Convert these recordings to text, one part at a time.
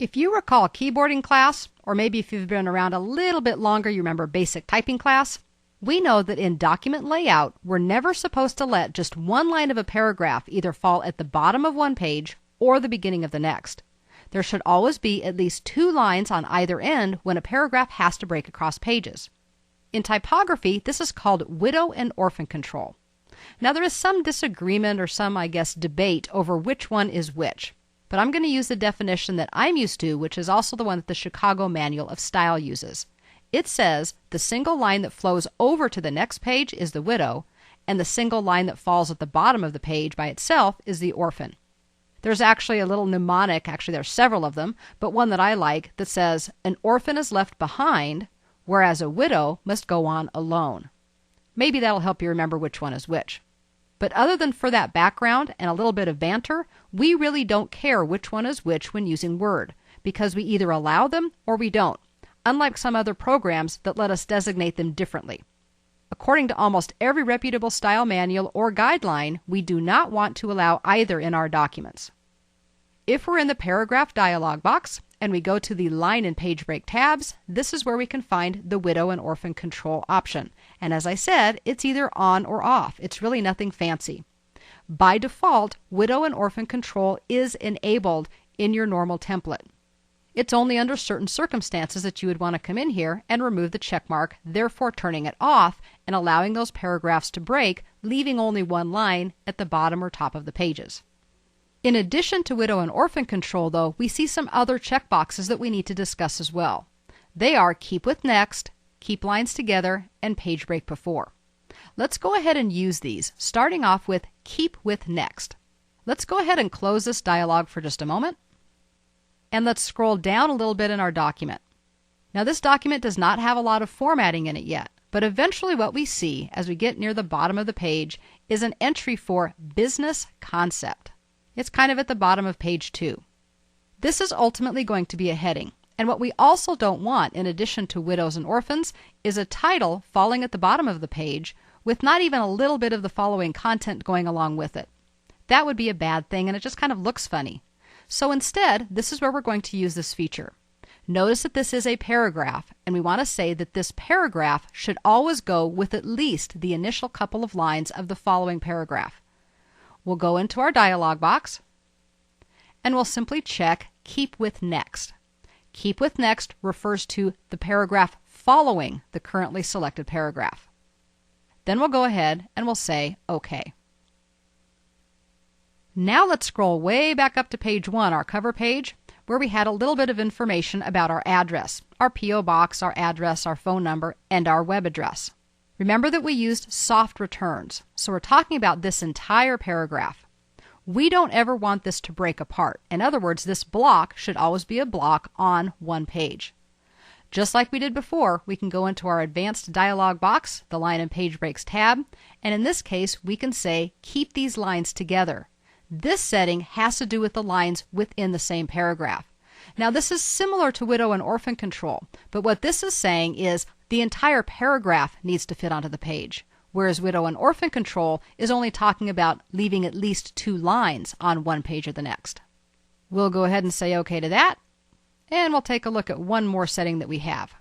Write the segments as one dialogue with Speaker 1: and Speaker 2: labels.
Speaker 1: If you recall keyboarding class, or maybe if you've been around a little bit longer, you remember basic typing class, we know that in document layout, we're never supposed to let just one line of a paragraph either fall at the bottom of one page or the beginning of the next. There should always be at least two lines on either end when a paragraph has to break across pages. In typography, this is called widow and orphan control. Now there is some disagreement or some, debate over which one is which. But I'm going to use the definition that I'm used to, which is also the one that the Chicago Manual of Style uses. It says the single line that flows over to the next page is the widow, and the single line that falls at the bottom of the page by itself is the orphan. There's actually a little mnemonic, there's several of them, but one that I like that says an orphan is left behind, whereas a widow must go on alone. Maybe that'll help you remember which one is which. But other than for that background and a little bit of banter, we really don't care which one is which when using Word, because we either allow them or we don't, unlike some other programs that let us designate them differently. According to almost every reputable style manual or guideline, we do not want to allow either in our documents. If we're in the paragraph dialog box and we go to the line and page break tabs, this is where we can find the widow and orphan control option. And as I said, it's either on or off. It's really nothing fancy. By default, widow and orphan control is enabled in your normal template. It's only under certain circumstances that you would want to come in here and remove the check mark, therefore turning it off and allowing those paragraphs to break, leaving only one line at the bottom or top of the pages. In addition to widow and orphan control, though, we see some other checkboxes that we need to discuss as well. They are keep with next, keep lines together, and page break before. Let's go ahead and use these, starting off with keep with next. Let's go ahead and close this dialog for just a moment. And let's scroll down a little bit in our document. Now this document does not have a lot of formatting in it yet, but eventually what we see as we get near the bottom of the page is an entry for business concept. It's kind of at the bottom of page 2. This is ultimately going to be a heading, and what we also don't want, in addition to widows and orphans, is a title falling at the bottom of the page with not even a little bit of the following content going along with it. That would be a bad thing, and it just kind of looks funny. So instead, this is where we're going to use this feature. Notice that this is a paragraph, and we want to say that this paragraph should always go with at least the initial couple of lines of the following paragraph. We'll go into our dialog box, and we'll simply check Keep with Next. Keep with Next refers to the paragraph following the currently selected paragraph. Then we'll go ahead and we'll say OK. Now let's scroll way back up to page 1, our cover page, where we had a little bit of information about our address, our P.O. box, our address, our phone number, and our web address. Remember that we used soft returns, so we're talking about this entire paragraph. We don't ever want this to break apart. In other words, this block should always be a block on one page. Just like we did before, we can go into our advanced dialog box, the line and page breaks tab, and in this case we can say keep these lines together. This setting has to do with the lines within the same paragraph. Now this is similar to widow and orphan control, but what this is saying is the entire paragraph needs to fit onto the page, whereas widow and orphan control is only talking about leaving at least two lines on one page or the next. We'll go ahead and say OK to that, and we'll take a look at one more setting that we have.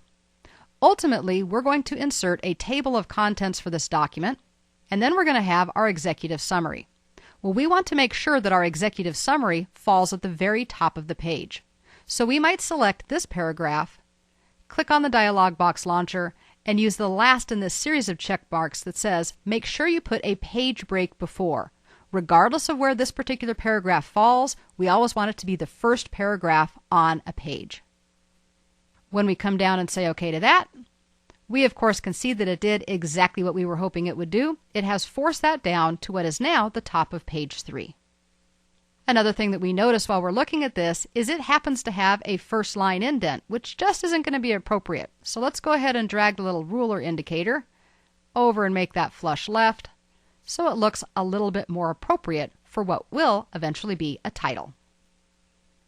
Speaker 1: Ultimately, we're going to insert a table of contents for this document, and then we're going to have our executive summary. Well, we want to make sure that our executive summary falls at the very top of the page. So we might select this paragraph, click on the dialog box launcher, and use the last in this series of check marks that says, make sure you put a page break before. Regardless of where this particular paragraph falls, we always want it to be the first paragraph on a page. When we come down and say OK to that, we of course can see that it did exactly what we were hoping it would do. It has forced that down to what is now the top of page 3. Another thing that we notice while we're looking at this is it happens to have a first line indent, which just isn't going to be appropriate. So let's go ahead and drag the little ruler indicator over and make that flush left so it looks a little bit more appropriate for what will eventually be a title.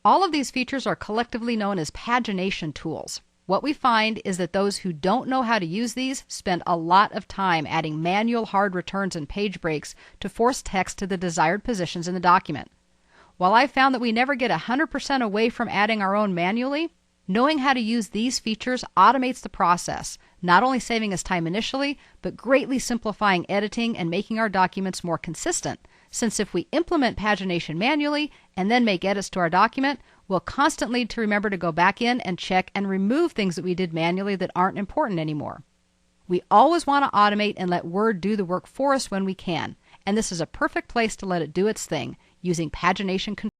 Speaker 1: All of these features are collectively known as pagination tools. What we find is that those who don't know how to use these spend a lot of time adding manual hard returns and page breaks to force text to the desired positions in the document. While I've found that we never get 100% away from adding our own manually, knowing how to use these features automates the process, not only saving us time initially, but greatly simplifying editing and making our documents more consistent. Since if we implement pagination manually and then make edits to our document, we'll constantly need to remember to go back in and check and remove things that we did manually that aren't important anymore. We always want to automate and let Word do the work for us when we can, and this is a perfect place to let it do its thing using pagination control.